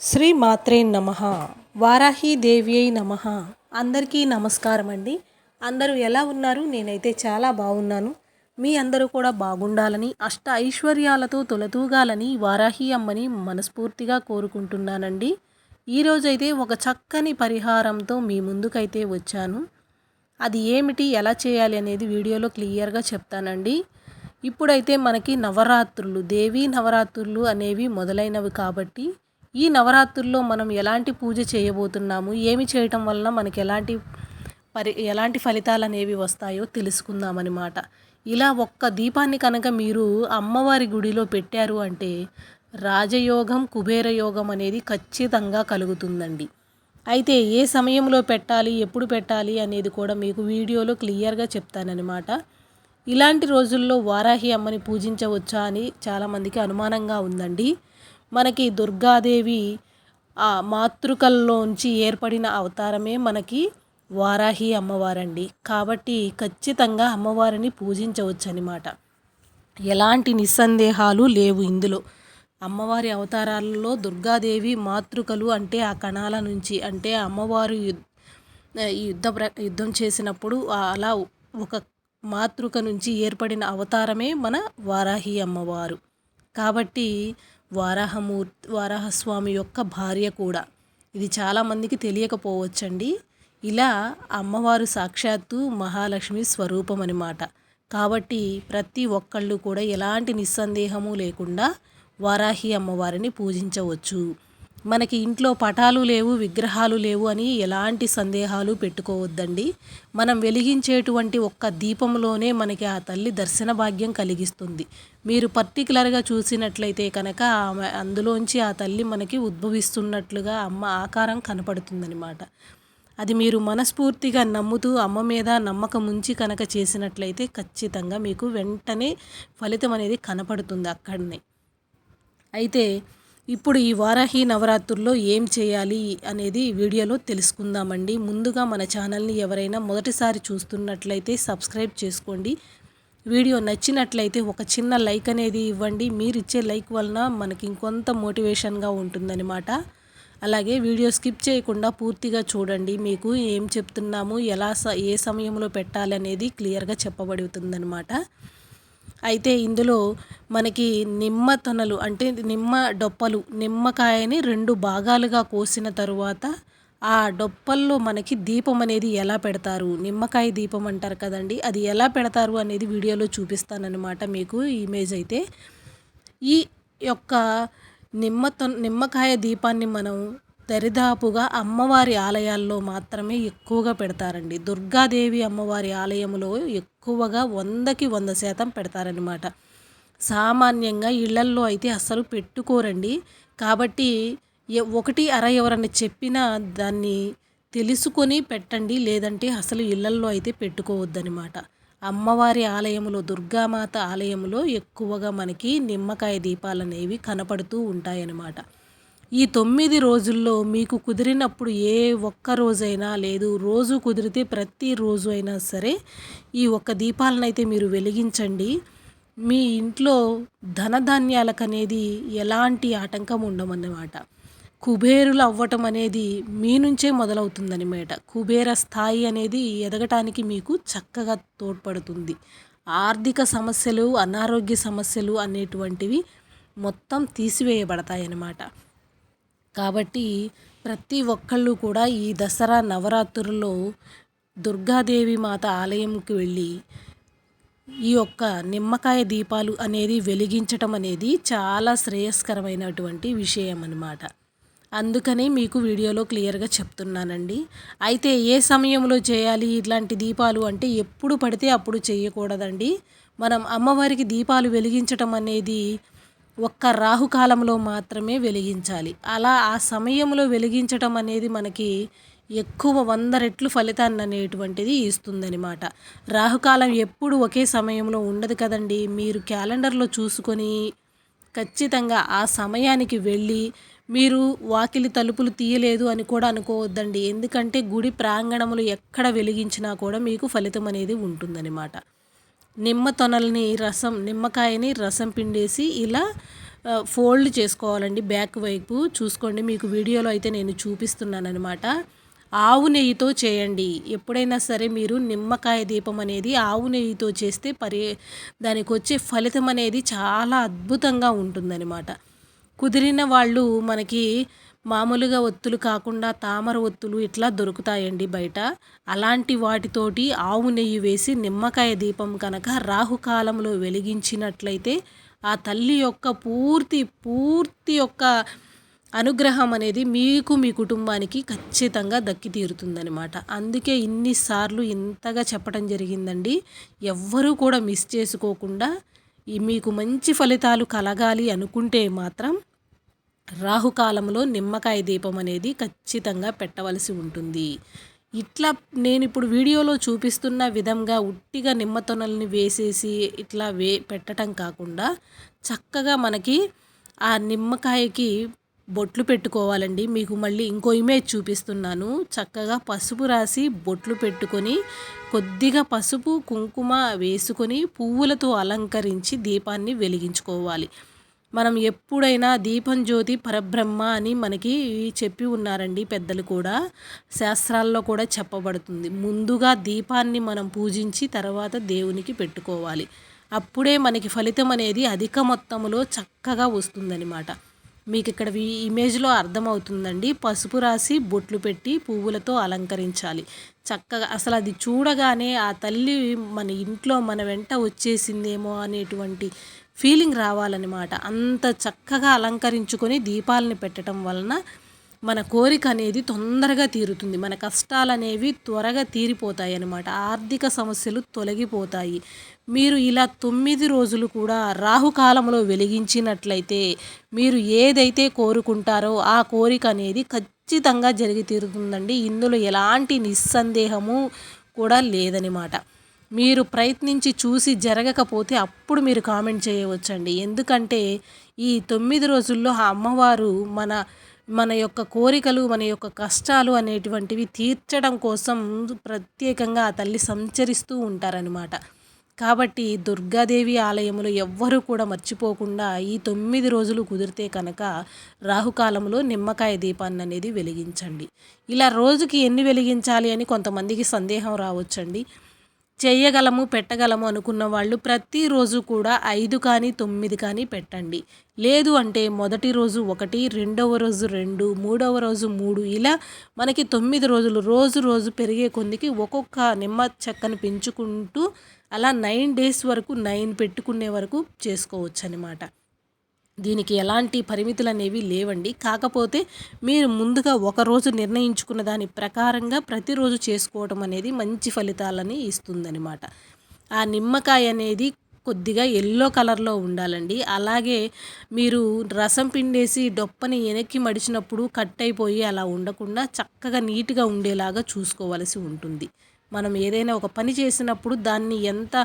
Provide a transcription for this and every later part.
శ్రీ మాత్రే నమః. వారాహి దేవ్యై నమః. అందరికీ నమస్కారం అండి. అందరూ ఎలా ఉన్నారు? నేనైతే చాలా బాగున్నాను. మీ అందరూ కూడా బాగుండాలని, అష్ట ఐశ్వర్యాలతో తొలతూగాలని వారాహి అమ్మని మనస్ఫూర్తిగా కోరుకుంటున్నానండి. ఈరోజైతే ఒక చక్కని పరిహారంతో మీ ముందుకైతే వచ్చాను. అది ఏమిటి, ఎలా చేయాలి అనేది వీడియోలో క్లియర్గా చెప్తానండి. ఇప్పుడైతే మనకి నవరాత్రులు, దేవీ నవరాత్రులు అనేవి మొదలైనవి కాబట్టి ఈ నవరాత్రుల్లో మనం ఎలాంటి పూజ చేయబోతున్నాము, ఏమి చేయటం వలన మనకి ఎలాంటి ఫలితాలు అనేవి వస్తాయో తెలుసుకుందామన్నమాట. ఇలా ఒక్క దీపాన్ని కనుక మీరు అమ్మవారి గుడిలో పెట్టారు అంటే రాజయోగం, కుబేర యోగం అనేది ఖచ్చితంగా కలుగుతుందండి. అయితే ఏ సమయంలో పెట్టాలి, ఎప్పుడు పెట్టాలి అనేది కూడా మీకు వీడియోలో క్లియర్గా చెప్తానన్నమాట. ఇలాంటి రోజుల్లో వారాహి అమ్మని పూజించవచ్చా అని చాలామందికి అనుమానంగా ఉందండి. మనకి దుర్గాదేవి ఆ మాతృకల్లోంచి ఏర్పడిన అవతారమే మనకి వారాహి అమ్మవారండి. కాబట్టి ఖచ్చితంగా అమ్మవారిని పూజించవచ్చు అనమాట. ఎలాంటి నిస్సందేహాలు లేవు ఇందులో. అమ్మవారి అవతారాలలో దుర్గాదేవి మాతృకలు అంటే ఆ కణాల నుంచి, అంటే అమ్మవారు యుద్ధం చేసినప్పుడు అలా ఒక మాతృక నుంచి ఏర్పడిన అవతారమే మన వారాహి అమ్మవారు. కాబట్టి వారాహస్వామి యొక్క భార్య కూడా. ఇది చాలామందికి తెలియకపోవచ్చండి. ఇలా అమ్మవారు సాక్షాత్తు మహాలక్ష్మి స్వరూపం అన్నమాట. కాబట్టి ప్రతి ఒక్కళ్ళు కూడా ఎలాంటి నిస్సందేహము లేకుండా వారాహి అమ్మవారిని పూజించవచ్చు. మనకి ఇంట్లో పటాలు లేవు, విగ్రహాలు లేవు అని ఎలాంటి సందేహాలు పెట్టుకోవద్దండి. మనం వెలిగించేటువంటి ఒక్క దీపంలోనే మనకి ఆ తల్లి దర్శన భాగ్యం కలిగిస్తుంది. మీరు పర్టికులర్గా చూసినట్లయితే కనుక అందులోంచి ఆ తల్లి మనకి ఉద్భవిస్తున్నట్లుగా అమ్మ ఆకారం కనపడుతుందన్నమాట. అది మీరు మనస్ఫూర్తిగా నమ్ముతూ అమ్మ మీద నమ్మకం ఉంచి కనుక చేసినట్లయితే ఖచ్చితంగా మీకు వెంటనే ఫలితం అనేది కనపడుతుంది అక్కడనే. అయితే ఇప్పుడు ఈ వారాహి నవరాత్రుల్లో ఏం చేయాలి అనేది వీడియోలో తెలుసుకుందామండి. ముందుగా మన ఛానల్ని ఎవరైనా మొదటిసారి చూస్తున్నట్లయితే సబ్స్క్రైబ్ చేసుకోండి. వీడియో నచ్చినట్లయితే ఒక చిన్న లైక్ అనేది ఇవ్వండి. మీరు ఇచ్చే లైక్ వలన మనకి ఇంకొంత మోటివేషన్గా ఉంటుందన్నమాట. అలాగే వీడియో స్కిప్ చేయకుండా పూర్తిగా చూడండి. మీకు ఏం చెప్తున్నాము, ఏ సమయంలో పెట్టాలి అనేది క్లియర్గా చెప్పబడుతుందన్నమాట. అయితే ఇందులో మనకి నిమ్మ తొనలు అంటే నిమ్మ డొప్పలు, నిమ్మకాయని 2 భాగాలుగా కోసిన తరువాత ఆ డొప్పల్లో మనకి దీపం అనేది ఎలా పెడతారు, నిమ్మకాయ దీపం అంటారు కదండి, అది ఎలా పెడతారు అనేది వీడియోలో చూపిస్తానన్నమాట మీకు ఇమేజ్ అయితే. ఈ యొక్క నిమ్మకాయ దీపాన్ని మనం దరిదాపుగా అమ్మవారి ఆలయాల్లో మాత్రమే ఎక్కువగా పెడతారండి. దుర్గాదేవి అమ్మవారి ఆలయంలో ఎక్కువగా 100కి 100% పెడతారనమాట. సామాన్యంగా ఇళ్లల్లో అయితే అస్సలు పెట్టుకోరండి. కాబట్టి ఒకటి అర ఎవరన్నా చెప్పినా దాన్ని తెలుసుకొని పెట్టండి, లేదంటే అసలు ఇళ్లల్లో అయితే పెట్టుకోవద్దనమాట. అమ్మవారి ఆలయంలో, దుర్గామాత ఆలయంలో ఎక్కువగా మనకి నిమ్మకాయ దీపాలు అనేవి కనపడుతూ ఉంటాయన్నమాట. ఈ 9 రోజుల్లో మీకు కుదిరినప్పుడు ఏ ఒక్క రోజైనా, లేదు రోజు కుదిరితే ప్రతిరోజు అయినా సరే ఈ ఒక్క దీపాలనైతే మీరు వెలిగించండి. మీ ఇంట్లో ధనధాన్యాలకు అనేది ఎలాంటి ఆటంకం ఉండమన్నమాట. కుబేరులు అవ్వటం అనేది మీ నుంచే మొదలవుతుందన్నమాట. కుబేర స్థాయి అనేది ఎదగటానికి మీకు చక్కగా తోడ్పడుతుంది. ఆర్థిక సమస్యలు, అనారోగ్య సమస్యలు అనేటువంటివి మొత్తం తీసివేయబడతాయన్నమాట. కాబట్టి ప్రతి ఒక్కళ్ళు కూడా ఈ దసరా నవరాత్రుల్లో దుర్గాదేవి మాత ఆలయంకి వెళ్ళి ఈ యొక్క నిమ్మకాయ దీపాలు అనేది వెలిగించటం అనేది చాలా శ్రేయస్కరమైనటువంటి విషయం అన్నమాట. అందుకనే మీకు వీడియోలో క్లియర్గా చెప్తున్నానండి. అయితే ఏ సమయంలో చేయాలి ఇట్లాంటి దీపాలు అంటే ఎప్పుడు పడితే అప్పుడు చేయకూడదండి. మనం అమ్మవారికి దీపాలు వెలిగించటం అనేది ఒక్క రాహుకాలంలో మాత్రమే వెలిగించాలి. అలా ఆ సమయంలో వెలిగించటం అనేది మనకి ఎక్కువ 100 రెట్లు ఫలితాన్ని అనేటువంటిది ఇస్తుందన్నమాట. రాహుకాలం ఎప్పుడు ఒకే సమయంలో ఉండదు కదండి. మీరు క్యాలెండర్లో చూసుకొని ఖచ్చితంగా ఆ సమయానికి వెళ్ళి, మీరు వాకిలి తలుపులు తీయలేదు అని కూడా అనుకోవద్దండి. ఎందుకంటే గుడి ప్రాంగణములు ఎక్కడ వెలిగించినా కూడా మీకు ఫలితం అనేది ఉంటుందన్నమాట. నిమ్మకాయని రసం పిండేసి ఇలా ఫోల్డ్ చేసుకోవాలండి. బ్యాక్ వైపు చూసుకోండి, మీకు వీడియోలో అయితే నేను చూపిస్తున్నాను అనమాట. ఆవు నెయ్యితో చేయండి. ఎప్పుడైనా సరే మీరు నిమ్మకాయ దీపం అనేది ఆవు నెయ్యితో చేస్తే దానికి వచ్చే ఫలితం అనేది చాలా అద్భుతంగా ఉంటుందన్నమాట. కుదిరిన వాళ్ళు మనకి మామూలుగా ఒత్తులు కాకుండా తామర ఒత్తులు ఇట్లా దొరుకుతాయండి బయట. అలాంటి వాటితోటి ఆవు నెయ్యి వేసి నిమ్మకాయ దీపం కనుక రాహుకాలంలో వెలిగించినట్లయితే ఆ తల్లి యొక్క పూర్తి యొక్క అనుగ్రహం అనేది మీకు మీ కుటుంబానికి ఖచ్చితంగా దక్కి తీరుతుందనమాట. అందుకే ఇన్నిసార్లు ఇంతగా చెప్పడం జరిగిందండి. ఎవ్వరూ కూడా మిస్ చేసుకోకుండా మీకు మంచి ఫలితాలు కలగాలి అనుకుంటే మాత్రం రాహుకాలంలో నిమ్మకాయ దీపం అనేది ఖచ్చితంగా పెట్టవలసి ఉంటుంది. ఇట్లా నేను ఇప్పుడు వీడియోలో చూపిస్తున్న విధంగా ఉట్టిగా నిమ్మతొనల్ని వేసేసి ఇట్లా పెట్టడం కాకుండా చక్కగా మనకి ఆ నిమ్మకాయకి బొట్లు పెట్టుకోవాలండి. మీకు మళ్ళీ ఇంకో ఇమేజ్ చూపిస్తున్నాను. చక్కగా పసుపు రాసి బొట్లు పెట్టుకొని కొద్దిగా పసుపు కుంకుమ వేసుకొని పువ్వులతో అలంకరించి దీపాన్ని వెలిగించుకోవాలి. మనం ఎప్పుడైనా దీపం జ్యోతి పరబ్రహ్మ అని మనకి చెప్పి ఉన్నారండి పెద్దలు కూడా. శాస్త్రాల్లో కూడా చెప్పబడుతుంది. ముందుగా దీపాన్ని మనం పూజించి తర్వాత దేవునికి పెట్టుకోవాలి. అప్పుడే మనకి ఫలితం అనేది అధిక మొత్తంలో చక్కగా వస్తుందన్నమాట. మీకు ఇక్కడ ఈ ఇమేజ్లో అర్థమవుతుందండి. పసుపు రాసి బొట్లు పెట్టి పువ్వులతో అలంకరించాలి చక్కగా. అసలు అది చూడగానే ఆ తల్లి మన ఇంట్లో మన వెంట వచ్చేసిందేమో అనేటువంటి ఫీలింగ్ రావాలన్నమాట. అంత చక్కగా అలంకరించుకొని దీపాలని పెట్టడం వలన మన కోరిక అనేది తొందరగా తీరుతుంది. మన కష్టాలు అనేవి త్వరగా తీరిపోతాయి అన్నమాట. ఆర్థిక సమస్యలు తొలగిపోతాయి. మీరు ఇలా 9 రోజులు కూడా రాహుకాలంలో వెలిగించినట్లయితే మీరు ఏదైతే కోరుకుంటారో ఆ కోరిక అనేది ఖచ్చితంగా జరిగి తీరుతుందండి. ఇందులో ఎలాంటి నిస్సందేహము కూడా లేదనమాట. మీరు ప్రయత్నించి చూసి జరగకపోతే అప్పుడు మీరు కామెంట్ చేయవచ్చండి. ఎందుకంటే ఈ 9 రోజుల్లో ఆ అమ్మవారు మన యొక్క కోరికలు మన యొక్క కష్టాలు అనేటువంటివి తీర్చడం కోసం ప్రత్యేకంగా ఆ తల్లి సంచరిస్తూ ఉంటారనమాట. కాబట్టి దుర్గాదేవి ఆలయంలో ఎవ్వరూ కూడా మర్చిపోకుండా ఈ 9 రోజులు కుదిరితే కనుక రాహుకాలంలో నిమ్మకాయ దీపాన్ని అనేది వెలిగించండి. ఇలా రోజుకి ఎన్ని వెలిగించాలి అని కొంతమందికి సందేహం రావచ్చండి. చేయగలము పెట్టగలము అనుకున్న వాళ్ళు ప్రతిరోజు కూడా 5 కానీ 9 కానీ పెట్టండి. లేదు అంటే మొదటి రోజు 1, రెండవ రోజు 2, మూడవ రోజు 3 ఇలా మనకి 9 రోజులు రోజు పెరిగే కొద్దికి ఒక్కొక్క నిమ్మ చెక్కను పెంచుకుంటూ అలా 9 డేస్ వరకు 9 పెట్టుకునే వరకు చేసుకోవచ్చు అన్నమాట. దీనికి ఎలాంటి పరిమితులు అనేవి లేవండి. కాకపోతే మీరు ముందుగా ఒకరోజు నిర్ణయించుకున్న దాని ప్రకారంగా ప్రతిరోజు చేసుకోవటం అనేది మంచి ఫలితాలని ఇస్తుందన్నమాట. ఆ నిమ్మకాయ అనేది కొద్దిగా ఎల్లో కలర్లో ఉండాలండి. అలాగే మీరు రసం పిండేసి డొప్పని వెనక్కి మడిచినప్పుడు కట్ అయిపోయి అలా ఉండకుండా చక్కగా నీట్గా ఉండేలాగా చూసుకోవాల్సి ఉంటుంది. మనం ఏదైనా ఒక పని చేసినప్పుడు దాన్ని ఎంత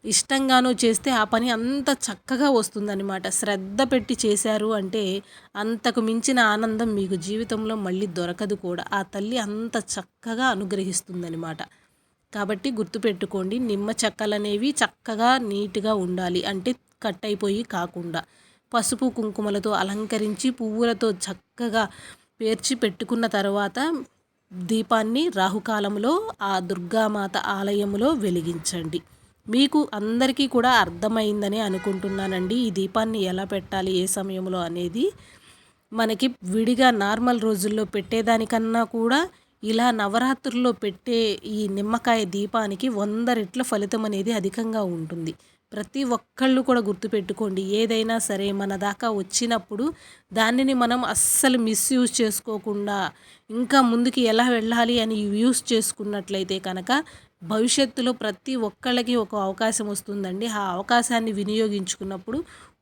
ఇష్టంగానో చేస్తే ఆ పని అంత చక్కగా వస్తుందన్నమాట. శ్రద్ధ పెట్టి చేశారు అంటే అంతకు మించిన ఆనందం మీకు జీవితంలో మళ్ళీ దొరకదు కూడా. ఆ తల్లి అంత చక్కగా అనుగ్రహిస్తుందన్నమాట. కాబట్టి గుర్తుపెట్టుకోండి, నిమ్మ చెక్కలనేవి చక్కగా నీట్గా ఉండాలి. అంటే కట్ అయిపోయి కాకుండా పసుపు కుంకుమలతో అలంకరించి పువ్వులతో చక్కగా పేర్చి పెట్టుకున్న తర్వాత దీపాన్ని రాహుకాలంలో ఆ దుర్గామాత ఆలయంలో వెలిగించండి. మీకు అందరికీ కూడా అర్థమైందని అనుకుంటున్నానండి. ఈ దీపాన్ని ఎలా పెట్టాలి ఏ సమయంలో అనేది. మనకి విడిగా నార్మల్ రోజుల్లో పెట్టేదానికన్నా కూడా ఇలా నవరాత్రుల్లో పెట్టే ఈ నిమ్మకాయ దీపానికి 100 రెట్ల ఫలితం అనేది అధికంగా ఉంటుంది. ప్రతి ఒక్కళ్ళు కూడా గుర్తుపెట్టుకోండి, ఏదైనా సరే మన దాకా వచ్చినప్పుడు దానిని మనం అస్సలు మిస్యూజ్ చేసుకోకుండా ఇంకా ముందుకు ఎలా వెళ్ళాలి అని యూస్ చేసుకున్నట్లయితే కనుక భవిష్యత్తులో ప్రతి ఒక్కళ్ళకి ఒక అవకాశం వస్తుందండి. ఆ అవకాశాన్ని వినియోగించుకున్నప్పుడు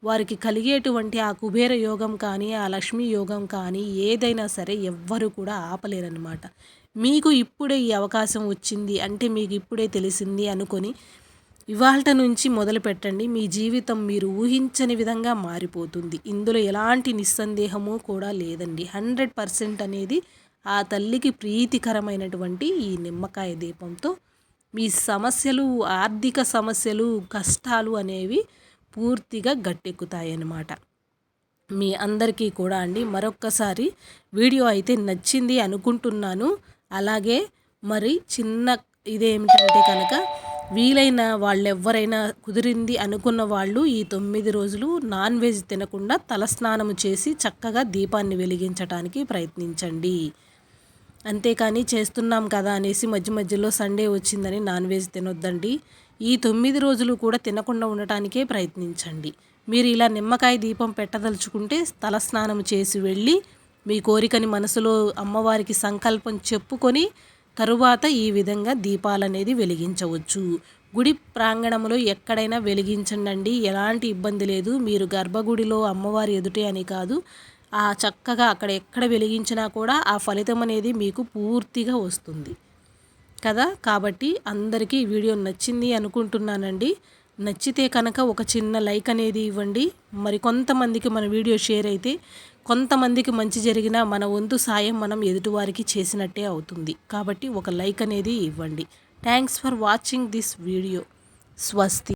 వారికి కలిగేటువంటి ఆ కుబేర యోగం కానీ ఆ లక్ష్మీ యోగం కానీ ఏదైనా సరే ఎవ్వరు కూడా ఆపలేరన్నమాట. మీకు ఇప్పుడే ఈ అవకాశం వచ్చింది అంటే మీకు ఇప్పుడే తెలిసింది అనుకొని ఇవాల్ట నుంచి మొదలు పెట్టండి. మీ జీవితం మీరు ఊహించని విధంగా మారిపోతుంది. ఇందులో ఎలాంటి నిస్సందేహము కూడా లేదండి. 100% అనేది ఆ తల్లికి ప్రీతికరమైనటువంటి ఈ నిమ్మకాయ దీపంతో మీ సమస్యలు, ఆర్థిక సమస్యలు, కష్టాలు అనేవి పూర్తిగా గట్టెక్కుతాయి అన్నమాట. మీ అందరికీ కూడా అండి మరొక్కసారి వీడియో అయితే నచ్చింది అనుకుంటున్నాను. అలాగే మరి చిన్న ఇదేమిటంటే కనుక వీలైన వాళ్ళెవ్వరైనా కుదిరింది అనుకున్న వాళ్ళు ఈ 9 రోజులు నాన్ వెజ్ తినకుండా తలస్నానం చేసి చక్కగా దీపాన్ని వెలిగించటానికి ప్రయత్నించండి. అంతేకాని చేస్తున్నాం కదా అనేసి మధ్య మధ్యలో సండే వచ్చిందని నాన్ వెజ్ తినొద్దండి. ఈ 9 రోజులు కూడా తినకుండా ఉండటానికే ప్రయత్నించండి. మీరు ఇలా నిమ్మకాయ దీపం పెట్టదలుచుకుంటే తలస్నానం చేసి వెళ్ళి మీ కోరికని మనసులో అమ్మవారికి సంకల్పం చెప్పుకొని తరువాత ఈ విధంగా దీపాలనేది వెలిగించవచ్చు. గుడి ప్రాంగణంలో ఎక్కడైనా వెలిగించండి, ఎలాంటి ఇబ్బంది లేదు. మీరు గర్భగుడిలో అమ్మవారి ఎదుటే అని కాదు, ఆ చక్కగా అక్కడ ఎక్కడ వెలిగించినా కూడా ఆ ఫలితం అనేది మీకు పూర్తిగా వస్తుంది కదా. కాబట్టి అందరికీ ఈ వీడియో నచ్చింది అనుకుంటున్నానండి. నచ్చితే కనుక ఒక చిన్న లైక్ అనేది ఇవ్వండి. మరి కొంతమందికి మన వీడియో షేర్ అయితే కొంతమందికి మంచి జరిగినా మన వంతు సాయం మనం ఎదుటివారికి చేసినట్టే అవుతుంది. కాబట్టి ఒక లైక్ అనేది ఇవ్వండి. Thanks for watching this video. స్వస్తి.